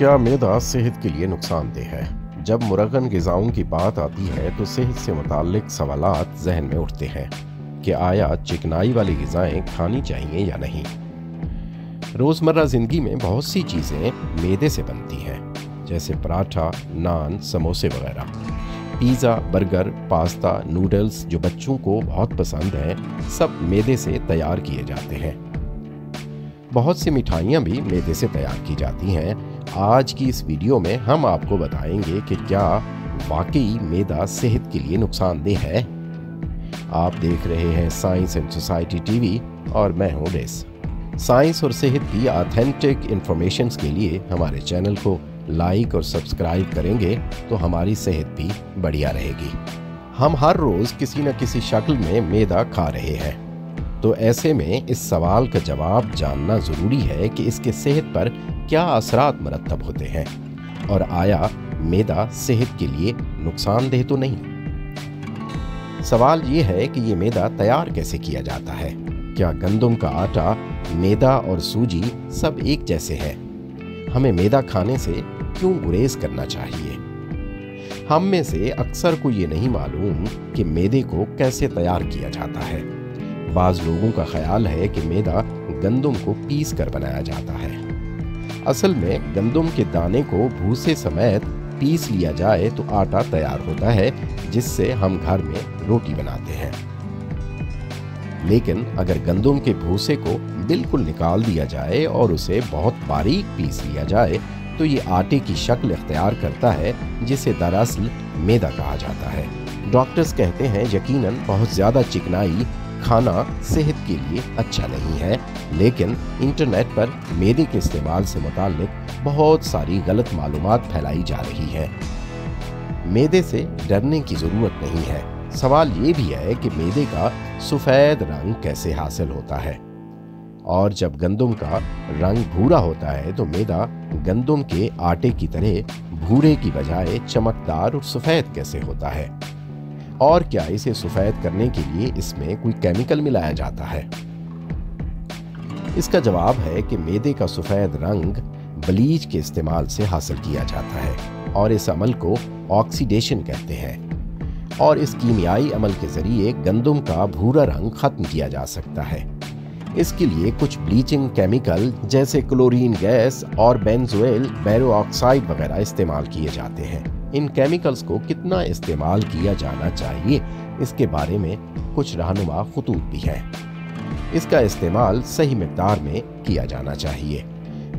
क्या मैदा सेहत के लिए नुकसानदेह है? जब मुरगन ग़िज़ाओं की बात आती है तो सेहत से मुताल्लिक सवालात जहन में उठते हैं कि आया चिकनाई वाली ग़िज़ाएं खानी चाहिए या नहीं। रोज़मर्रा ज़िंदगी में बहुत सी चीज़ें मैदे से बनती हैं, जैसे पराठा, नान, समोसे वगैरह। पिज़्ज़ा, बर्गर, पास्ता, नूडल्स जो बच्चों को बहुत पसंद हैं, सब मैदे से तैयार किए जाते हैं। बहुत सी मिठाइयाँ भी मैदे से तैयार की जाती हैं। आज की इस वीडियो में हम आपको बताएंगे कि क्या वाकई मैदा सेहत के लिए नुकसानदेह है। आप देख रहे हैं साइंस एंड सोसाइटी टीवी और मैं हूं रेस। साइंस और सेहत की ऑथेंटिक इंफॉर्मेशन के लिए हमारे चैनल को लाइक और सब्सक्राइब करेंगे तो हमारी सेहत भी बढ़िया रहेगी। हम हर रोज़ किसी न किसी शक्ल में मैदा खा रहे हैं, तो ऐसे में इस सवाल का जवाब जानना ज़रूरी है कि इसके सेहत पर क्या असरात मरतब होते हैं और आया मैदा सेहत के लिए नुकसानदेह तो नहीं। सवाल ये है कि ये मैदा तैयार कैसे किया जाता है। क्या गंदम का आटा, मैदा और सूजी सब एक जैसे हैं? हमें मैदा खाने से क्यों गुरेज करना चाहिए? हम में से अक्सर को ये नहीं मालूम कि मैदे को कैसे तैयार किया जाता है। बाज़ लोगों का ख्याल है कि मैदा गंदम को पीस कर बनाया जाता है। असल में गंदम के दाने को भूसे समेत पीस लिया जाए तो आटा तैयार होता है, जिससे हम घर में रोटी बनाते हैं। लेकिन अगर गंदम के भूसे को बिल्कुल निकाल दिया जाए और उसे बहुत बारीक पीस लिया जाए तो ये आटे की शक्ल इख्तियार करता है, जिसे दरअसल मैदा कहा जाता है। डॉक्टर्स कहते हैं यकीनन बहुत ज़्यादा चिकनाई खाना सेहत के लिए अच्छा नहीं है, लेकिन इंटरनेट पर मैदे के इस्तेमाल से मुताल्लिक बहुत सारी गलत मालूमात फैलाई जा रही है। मैदे से डरने की ज़रूरत नहीं है। सवाल ये भी है कि मैदे का सफ़ेद रंग कैसे हासिल होता है, और जब गंदम का रंग भूरा होता है तो मैदा गंदम के आटे की तरह भूरे की बजाय चमकदार और सफ़ेद कैसे होता है, और क्या इसे सफ़ेद करने के लिए इसमें कोई केमिकल मिलाया जाता है? इसका जवाब है कि मैदे का सफ़ेद रंग ब्लीच के इस्तेमाल से हासिल किया जाता है, और इस अमल को ऑक्सीडेशन कहते हैं। और इस कीमियाई अमल के ज़रिए गंदम का भूरा रंग ख़त्म किया जा सकता है। इसके लिए कुछ ब्लीचिंग केमिकल जैसे क्लोरीन गैस और बेंजोइल बैरोऑक्साइड वगैरह इस्तेमाल किए जाते हैं। इन केमिकल्स को कितना इस्तेमाल किया जाना चाहिए, इसके बारे में कुछ रहनुमा खतूत भी हैं। इसका इस्तेमाल सही मिक़दार में किया जाना चाहिए।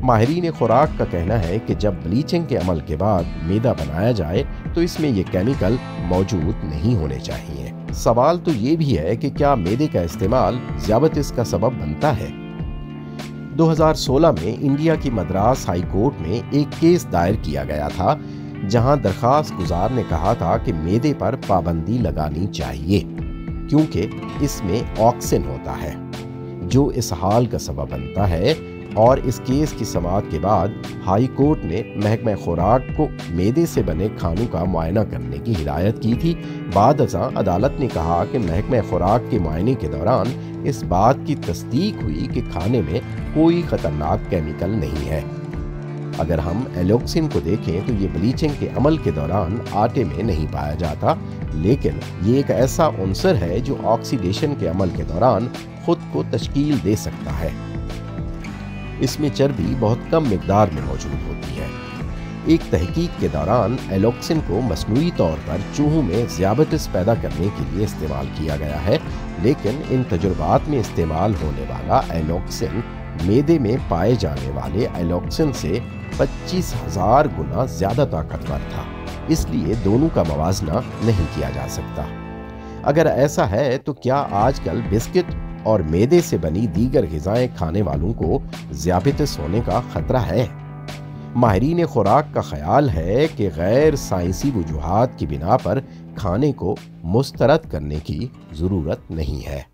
माहिरीन खुराक का कहना है कि जब ब्लीचिंग के अमल के बाद मैदा बनाया जाए तो इसमें ये केमिकल मौजूद नहीं होने चाहिए। सवाल तो ये भी है कि क्या मैदे का इस्तेमाल ज़ियाबतीस का सबब बनता है? 2016 में इंडिया की मद्रास हाई कोर्ट में एक केस दायर किया गया था, जहां दरखास्त गुजार ने कहा था कि मैदे पर पाबंदी लगानी चाहिए, क्योंकि इसमें ऑक्सिन होता है जो इसहाल का सबब बनता है। और इस केस की समाअत के बाद हाई कोर्ट ने महकमा खुराक को मैदे से बने खानों का मुआयना करने की हिदायत की थी। बाद अज़ां अदालत ने कहा कि महकमा खुराक के मुआयने के दौरान इस बात की तस्दीक हुई कि खाने में कोई ख़तरनाक केमिकल नहीं है। अगर हम एलोक्सिन को देखें तो ये ब्लीचिंग के अमल के दौरान आटे में नहीं पाया जाता, लेकिन ये एक ऐसा उन्सर है जो ऑक्सीडेशन के अमल के दौरान खुद को तश्कील दे सकता है। इसमें चर्बी बहुत कम मिकदार में मौजूद होती है। एक तहकीक के दौरान एलोक्सिन को मसनूई तौर पर चूहों में ज़ियाबतीस पैदा करने के लिए इस्तेमाल किया गया है, लेकिन इन तजुर्बात में इस्तेमाल होने वाला एलोक्सिन मैदे में पाए जाने वाले एलोक्सिन से 25,000 गुना ज़्यादा ताकतवर था। इसलिए दोनों का मवाजना नहीं किया जा सकता। अगर ऐसा है तो क्या आजकल बिस्किट और मैदे से बनी दीगर ग़िज़ाएं खाने वालों को ज़ियाबतीस होने का ख़तरा है? माहिरीन खुराक का ख्याल है कि गैर साइंसी वजूहात की बिना पर खाने को मुस्तरद करने की ज़रूरत नहीं है।